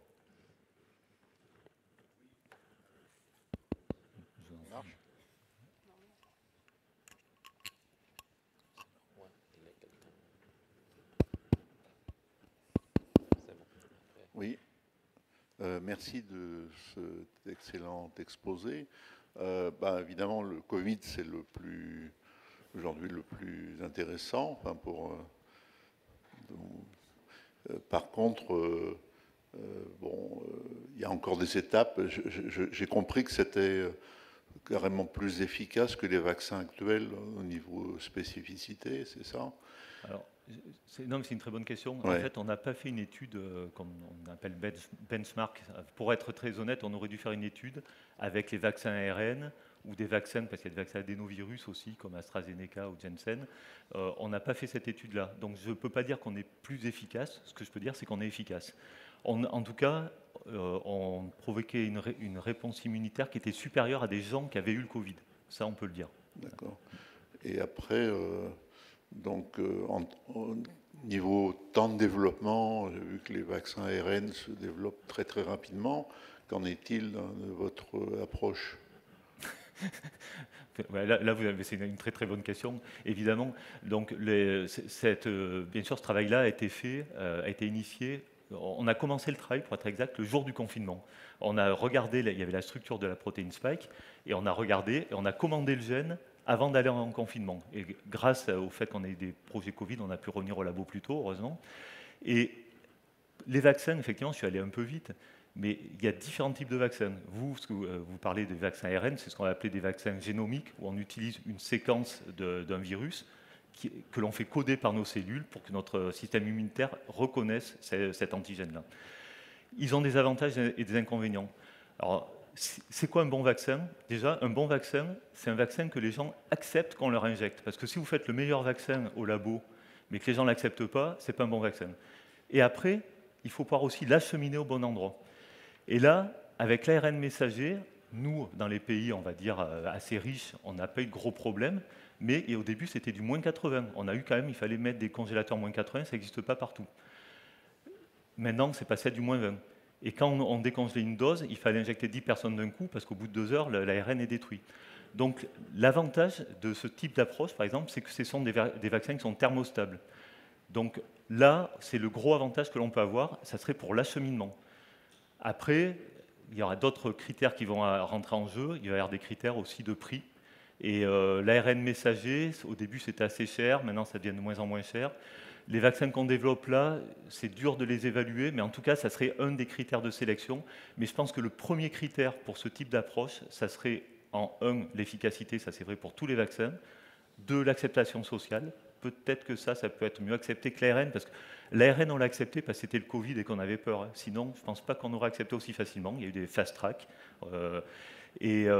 Oui, merci de cet excellent exposé. Évidemment, le Covid, c'est aujourd'hui le plus intéressant. Enfin, par contre, il y a encore des étapes. J'ai compris que c'était carrément plus efficace que les vaccins actuels au niveau spécificité, c'est ça? Alors, non, mais c'est une très bonne question. Ouais. En fait, on n'a pas fait une étude comme on appelle benchmark. Pour être très honnête, on aurait dû faire une étude avec les vaccins ARN ou des vaccins, parce qu'il y a des vaccins adénovirus aussi, comme AstraZeneca ou Janssen. On n'a pas fait cette étude-là. Donc, je ne peux pas dire qu'on est plus efficace. Ce que je peux dire, c'est qu'on est efficace. En tout cas, on provoquait une réponse immunitaire qui était supérieure à des gens qui avaient eu le Covid. Ça, on peut le dire. D'accord. Et après... Donc, au niveau temps de développement, j'ai vu que les vaccins ARN se développent très très rapidement. Qu'en est-il de votre approche? Là, c'est une très très bonne question. Évidemment, donc bien sûr, ce travail-là a été fait, a été initié. On a commencé le travail, pour être exact, le jour du confinement. On a regardé, il y avait la structure de la protéine spike, et on a regardé, et on a commandé le gène avant d'aller en confinement. Et grâce au fait qu'on ait des projets Covid, on a pu revenir au labo plus tôt, heureusement. Et les vaccins, effectivement, je suis allé un peu vite, mais il y a différents types de vaccins. Vous parlez des vaccins ARN, c'est ce qu'on va appeler des vaccins génomiques, où on utilise une séquence d'un virus que l'on fait coder par nos cellules pour que notre système immunitaire reconnaisse cet antigène-là. Ils ont des avantages et des inconvénients. Alors, c'est quoi un bon vaccin? Déjà, un bon vaccin, c'est un vaccin que les gens acceptent qu'on leur injecte. Parce que si vous faites le meilleur vaccin au labo, mais que les gens ne l'acceptent pas, ce n'est pas un bon vaccin. Et après, il faut pouvoir aussi l'acheminer au bon endroit. Et là, avec l'ARN messager, nous, dans les pays, on va dire, assez riches, on n'a pas eu de gros problèmes. Mais au début, c'était du moins 80. On a eu quand même, il fallait mettre des congélateurs moins 80, ça n'existe pas partout. Maintenant, c'est passé à du moins 20. Et quand on décongelait une dose, il fallait injecter 10 personnes d'un coup parce qu'au bout de 2 heures, l'ARN est détruit. Donc l'avantage de ce type d'approche, par exemple, c'est que ce sont des vaccins qui sont thermostables. Donc là, c'est le gros avantage que l'on peut avoir, ça serait pour l'acheminement. Après, il y aura d'autres critères qui vont rentrer en jeu, il va y avoir des critères aussi de prix. Et l'ARN messager, au début c'était assez cher, maintenant ça devient de moins en moins cher. Les vaccins qu'on développe là, c'est dur de les évaluer, mais en tout cas, ça serait un des critères de sélection. Mais je pense que le premier critère pour ce type d'approche, ça serait en 1, l'efficacité, ça c'est vrai pour tous les vaccins, 2, l'acceptation sociale. Peut-être que ça peut être mieux accepté que l'ARN, parce que l'ARN, on l'a accepté parce que c'était le Covid et qu'on avait peur. Hein. Sinon, je ne pense pas qu'on aurait accepté aussi facilement. Il y a eu des fast-track. Et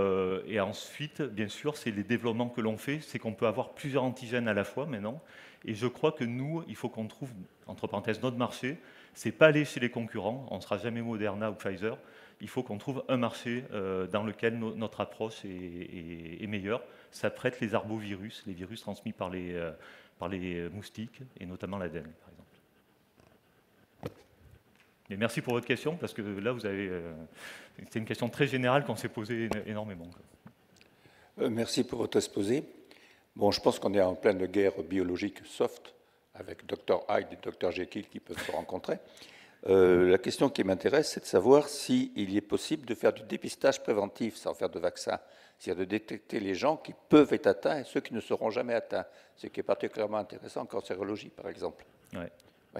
ensuite, bien sûr, c'est les développements que l'on fait, c'est qu'on peut avoir plusieurs antigènes à la fois maintenant. Et je crois que nous, il faut qu'on trouve, entre parenthèses, notre marché. Ce n'est pas aller chez les concurrents, on ne sera jamais Moderna ou Pfizer. Il faut qu'on trouve un marché dans lequel notre approche est meilleure. Ça prête les arbovirus, les virus transmis par les moustiques, et notamment la dengue, par exemple. Mais merci pour votre question, parce que là, c'est une question très générale qu'on s'est posée énormément. Merci pour votre exposé. Bon, je pense qu'on est en pleine guerre biologique soft, avec Dr Hyde et Dr Jekyll qui peuvent se rencontrer. La question qui m'intéresse, c'est de savoir s'il est possible de faire du dépistage préventif sans faire de vaccin, c'est-à-dire de détecter les gens qui peuvent être atteints et ceux qui ne seront jamais atteints, ce qui est particulièrement intéressant en cancérologie, par exemple. Ouais.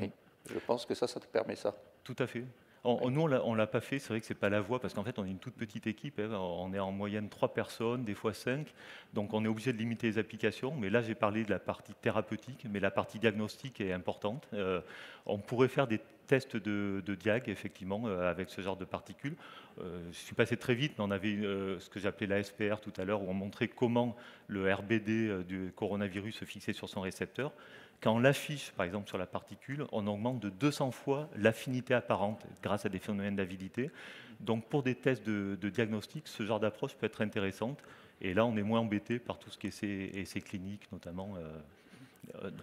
Oui, je pense que ça te permet ça. Tout à fait. Nous, on ne l'a pas fait, c'est vrai que ce n'est pas la voie, parce qu'en fait, on est une toute petite équipe, hein, on est en moyenne 3 personnes, des fois 5, donc on est obligé de limiter les applications, mais là, j'ai parlé de la partie thérapeutique, mais la partie diagnostique est importante. On pourrait faire des tests de diag, effectivement, avec ce genre de particules. Je suis passé très vite, mais on avait ce que j'appelais la SPR tout à l'heure, où on montrait comment le RBD du coronavirus se fixait sur son récepteur. Quand on l'affiche, par exemple, sur la particule, on augmente de 200 fois l'affinité apparente grâce à des phénomènes d'avidité. Donc, pour des tests de diagnostic, ce genre d'approche peut être intéressante. Et là, on est moins embêté par tout ce qui est essais cliniques, notamment.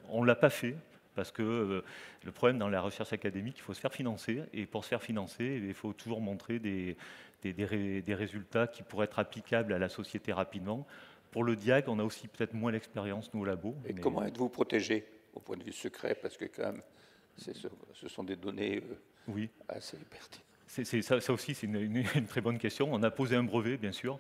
On ne l'a pas fait parce que le problème dans la recherche académique, il faut se faire financer. Et pour se faire financer, il faut toujours montrer des résultats qui pourraient être applicables à la société rapidement. Pour le diag, on a aussi peut-être moins l'expérience, nous, au labo. Et comment êtes-vous protégé au point de vue secret, parce que quand même, ce sont des données oui. assez pertinentes. Ça aussi, c'est une très bonne question. On a posé un brevet, bien sûr,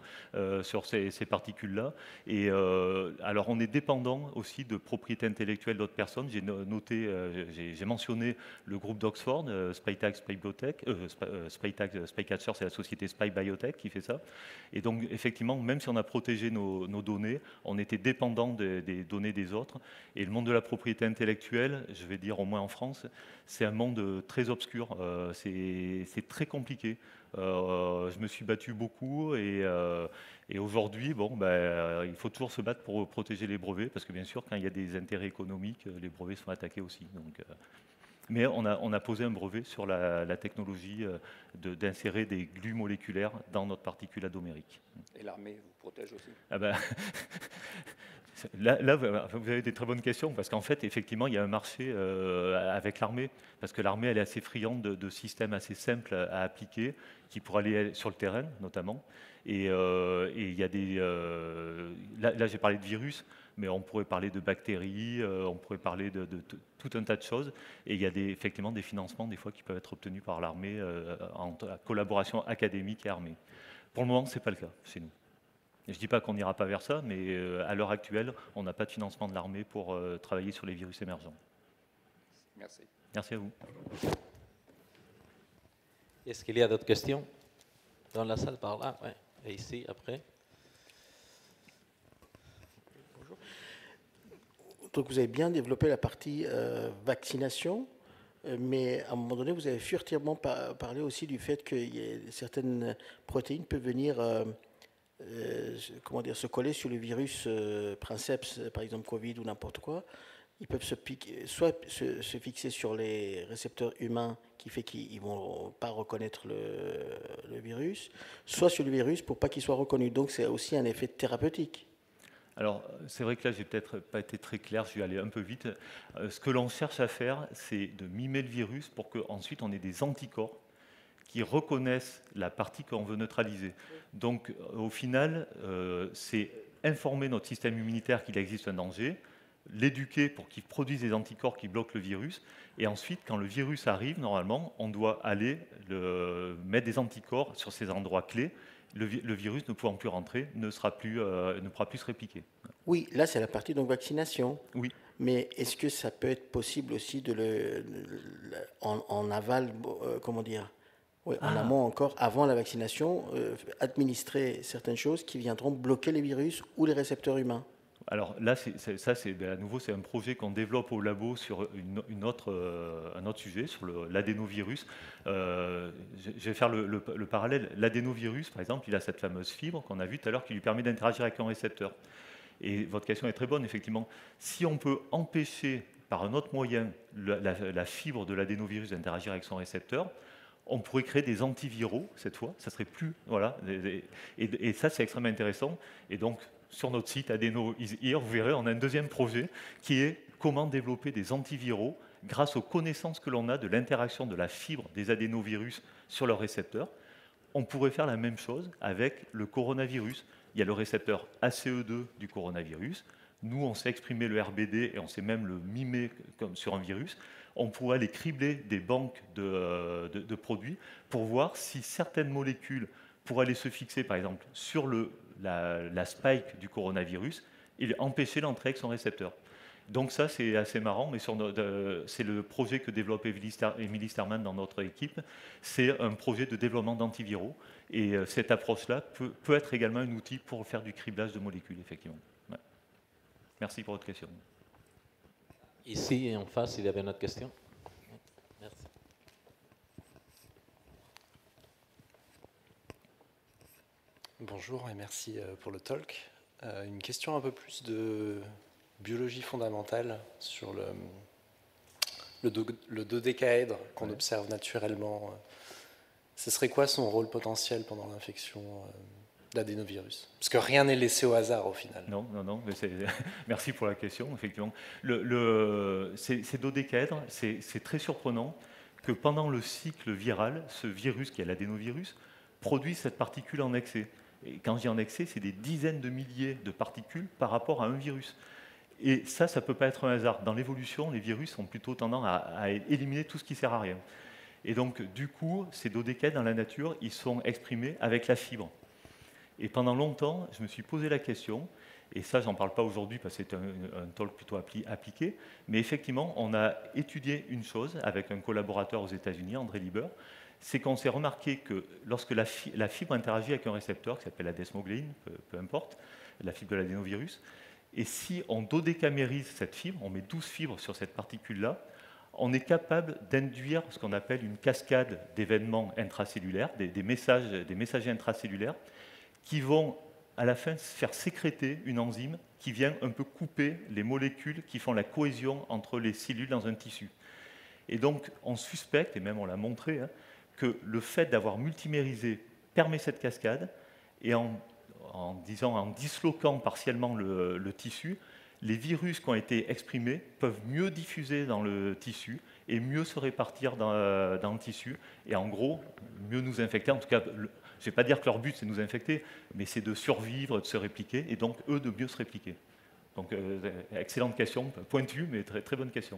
sur ces particules-là. Et alors, on est dépendant aussi de propriété intellectuelle d'autres personnes. J'ai noté, j'ai mentionné le groupe d'Oxford, Spytag, Spycatcher, c'est la société Spy Biotech qui fait ça. Et donc, effectivement, même si on a protégé nos données, on était dépendant des données des autres. Et le monde de la propriété intellectuelle, je vais dire au moins en France, c'est un monde très obscur. C'est très compliqué. Je me suis battu beaucoup et aujourd'hui, il faut toujours se battre pour protéger les brevets parce que bien sûr, quand il y a des intérêts économiques, les brevets sont attaqués aussi. Donc, mais on a posé un brevet sur la technologie d'insérer des glues moléculaires dans notre particule adomérique. Et l'armée vous protège aussi? Là, vous avez des très bonnes questions, parce qu'en fait, effectivement, il y a un marché avec l'armée, parce que l'armée, elle est assez friande de systèmes assez simples à appliquer, qui pourraient aller sur le terrain, notamment. Et il y a des... là, j'ai parlé de virus, mais on pourrait parler de bactéries, on pourrait parler de tout un tas de choses. Et il y a effectivement des financements, des fois, qui peuvent être obtenus par l'armée en collaboration académique et armée. Pour le moment, ce n'est pas le cas chez nous. Je ne dis pas qu'on n'ira pas vers ça, mais à l'heure actuelle, on n'a pas de financement de l'armée pour travailler sur les virus émergents. Merci. Merci à vous. Est-ce qu'il y a d'autres questions dans la salle par là? Ouais. Et ici, après. Bonjour. Donc vous avez bien développé la partie vaccination, mais à un moment donné, vous avez furtivement parlé aussi du fait que certaines protéines peuvent venir... se coller sur le virus princeps, par exemple Covid ou n'importe quoi. Ils peuvent soit se fixer sur les récepteurs humains qui fait qu'ils ne vont pas reconnaître le virus, soit sur le virus pour pas qu'il soit reconnu. Donc c'est aussi un effet thérapeutique. Alors, c'est vrai que là, j'ai peut-être pas été très clair, je vais aller un peu vite. Ce que l'on cherche à faire, c'est de mimer le virus pour qu'ensuite on ait des anticorps qui reconnaissent la partie qu'on veut neutraliser. Donc, au final, c'est informer notre système immunitaire qu'il existe un danger, l'éduquer pour qu'il produise des anticorps qui bloquent le virus, et ensuite, quand le virus arrive, normalement, on doit aller mettre des anticorps sur ces endroits clés. Le virus, ne pouvant plus rentrer, ne pourra plus se répliquer. Oui, là, c'est la partie donc vaccination. Oui. Mais est-ce que ça peut être possible aussi en aval, comment dire, oui, en amont encore, avant la vaccination, administrer certaines choses qui viendront bloquer les virus ou les récepteurs humains? Alors là, à nouveau, c'est un projet qu'on développe au labo sur un autre sujet, sur l'adénovirus. Je vais faire le parallèle. L'adénovirus, par exemple, il a cette fameuse fibre qu'on a vue tout à l'heure qui lui permet d'interagir avec un récepteur. Et votre question est très bonne, effectivement. Si on peut empêcher par un autre moyen la fibre de l'adénovirus d'interagir avec son récepteur, on pourrait créer des antiviraux, cette fois, ça serait plus... Voilà, et ça, c'est extrêmement intéressant. Et donc, sur notre site Adeno is Here, vous verrez, on a un deuxième projet qui est comment développer des antiviraux, grâce aux connaissances que l'on a de l'interaction de la fibre des adénovirus sur leurs récepteurs, on pourrait faire la même chose avec le coronavirus. Il y a le récepteur ACE2 du coronavirus. Nous, on sait exprimer le RBD et on sait même le mimer comme sur un virus. On pourrait aller cribler des banques de produits pour voir si certaines molécules pourraient aller se fixer, par exemple, sur la spike du coronavirus et empêcher l'entrée avec son récepteur. Donc ça, c'est assez marrant, mais c'est le projet que développe Émilie Sterman dans notre équipe. C'est un projet de développement d'antiviraux. Et cette approche-là peut être également un outil pour faire du criblage de molécules, effectivement. Ouais. Merci pour votre question. Ici, en face, il y avait une autre question. Merci. Bonjour et merci pour le talk. Une question un peu plus de biologie fondamentale sur le dodécaèdre qu'on observe naturellement. Ce serait quoi son rôle potentiel pendant l'infection d'adénovirus? Parce que rien n'est laissé au hasard au final. Non, mais merci pour la question, effectivement. Ces dodécaèdres, c'est très surprenant que pendant le cycle viral, ce virus qui est l'adénovirus produit cette particule en excès. Et quand je dis en excès, c'est des dizaines de milliers de particules par rapport à un virus. Et ça ne peut pas être un hasard. Dans l'évolution, les virus ont plutôt tendance à éliminer tout ce qui ne sert à rien. Et donc, du coup, ces dodécaèdres dans la nature, ils sont exprimés avec la fibre. Et pendant longtemps, je me suis posé la question, et ça, j'en parle pas aujourd'hui parce que c'est un talk plutôt appliqué, mais effectivement, on a étudié une chose avec un collaborateur aux États-Unis, André Lieber, c'est qu'on s'est remarqué que lorsque la fibre interagit avec un récepteur qui s'appelle la desmogléine, peu importe, la fibre de l'adénovirus, et si on dodécamérise cette fibre, on met 12 fibres sur cette particule-là, on est capable d'induire ce qu'on appelle une cascade d'événements intracellulaires, des messagers intracellulaires, qui vont à la fin faire sécréter une enzyme qui vient un peu couper les molécules qui font la cohésion entre les cellules dans un tissu. Et donc, on suspecte, et même on l'a montré, que le fait d'avoir multimérisé permet cette cascade, et en disloquant partiellement le tissu, les virus qui ont été exprimés peuvent mieux diffuser dans le tissu et mieux se répartir dans le tissu, et en gros, mieux nous infecter. En tout cas, je ne vais pas dire que leur but c'est de nous infecter, mais c'est de survivre, de se répliquer, et donc eux de mieux se répliquer. Donc, excellente question, pointue, mais très, très bonne question.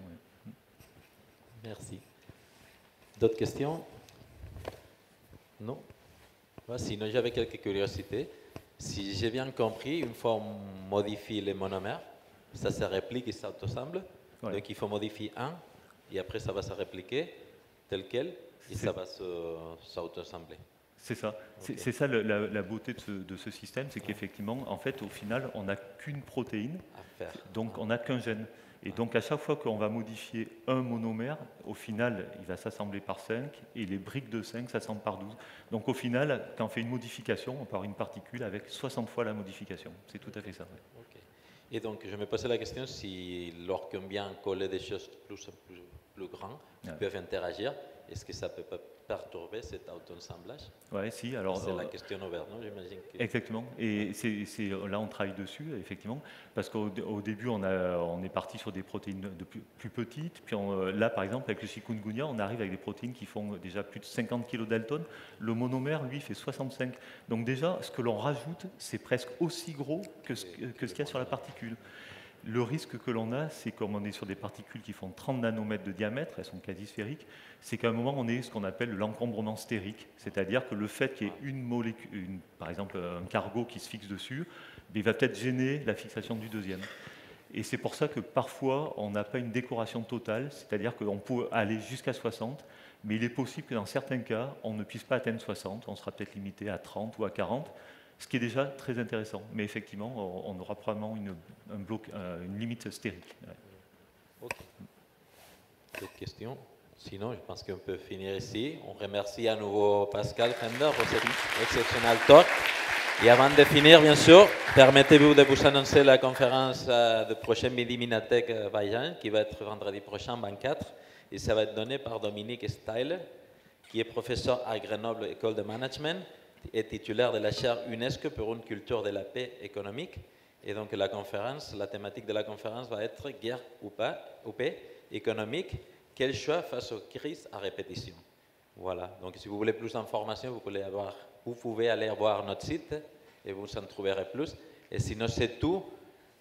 Merci. D'autres questions? Non? Sinon, j'avais quelques curiosités. Si j'ai bien compris, une fois on modifie les monomères, ça se réplique et ça s'autoassemble. Ouais. Donc il faut modifier un, et après ça va se répliquer tel quel, et ça va s'autoassembler. C'est ça. Okay. C'est ça la beauté de ce système, c'est qu'effectivement, en fait, au final, on n'a qu'une protéine, donc on n'a qu'un gène. Et donc à chaque fois qu'on va modifier un monomère, au final, il va s'assembler par 5, et les briques de 5 s'assemblent par 12. Donc au final, quand on fait une modification, on peut avoir une particule avec 60 fois la modification. C'est tout à fait ça. Ouais. Okay. Et donc je me posais la question si lorsqu'on vient coller des choses plus grandes, qui peuvent interagir, est-ce que ça peut pas perturber cet auto-assemblage? Oui, si. Alors, c'est la question ouverte, non? J'imagine que... Exactement. Et là, on travaille dessus, effectivement, parce qu'au début, on est parti sur des protéines plus petites. Puis là, par exemple, avec le chikungunya, on arrive avec des protéines qui font déjà plus de 50 kilodaltons. Le monomère, lui, fait 65. Donc déjà, ce que l'on rajoute, c'est presque aussi gros que ce qu'il y a sur la particule. Le risque que l'on a, c'est comme on est sur des particules qui font 30 nanomètres de diamètre, elles sont quasi sphériques, c'est qu'à un moment, on est ce qu'on appelle l'encombrement stérique. C'est-à-dire que le fait qu'il y ait une molécule, par exemple un cargo qui se fixe dessus, il va peut-être gêner la fixation du deuxième. Et c'est pour ça que parfois, on n'a pas une décoration totale, c'est-à-dire qu'on peut aller jusqu'à 60, mais il est possible que dans certains cas, on ne puisse pas atteindre 60, on sera peut-être limité à 30 ou à 40, ce qui est déjà très intéressant. Mais effectivement, on aura probablement une limite stérique. Ouais. Okay. D'autres questions? Sinon, je pense qu'on peut finir ici. On remercie à nouveau Pascal Fender pour cet exceptionnel talk. Et avant de finir, bien sûr, permettez-vous de vous annoncer la conférence de prochaine Midi Minatech Vaillant, qui va être vendredi prochain, 24. Et ça va être donné par Dominique Steil, qui est professeur à Grenoble École de Management et titulaire de la chaire UNESCO pour une culture de la paix économique. Et donc la thématique de la conférence va être guerre ou paix économique. quel choix face aux crises à répétition. Voilà, donc si vous voulez plus d'informations, vous pouvez aller voir notre site et vous en trouverez plus. Et sinon, c'est tout.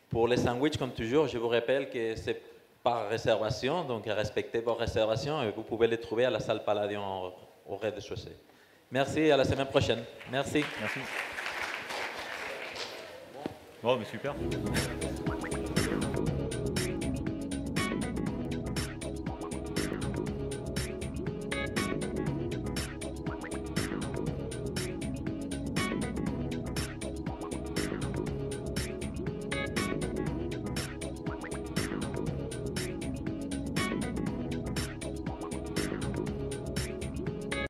Pour les sandwichs, comme toujours, je vous rappelle que c'est par réservation, donc respectez vos réservations et vous pouvez les trouver à la salle Palladium au rez-de-chaussée. Merci, à la semaine prochaine. Merci. Merci. Bon, mais super.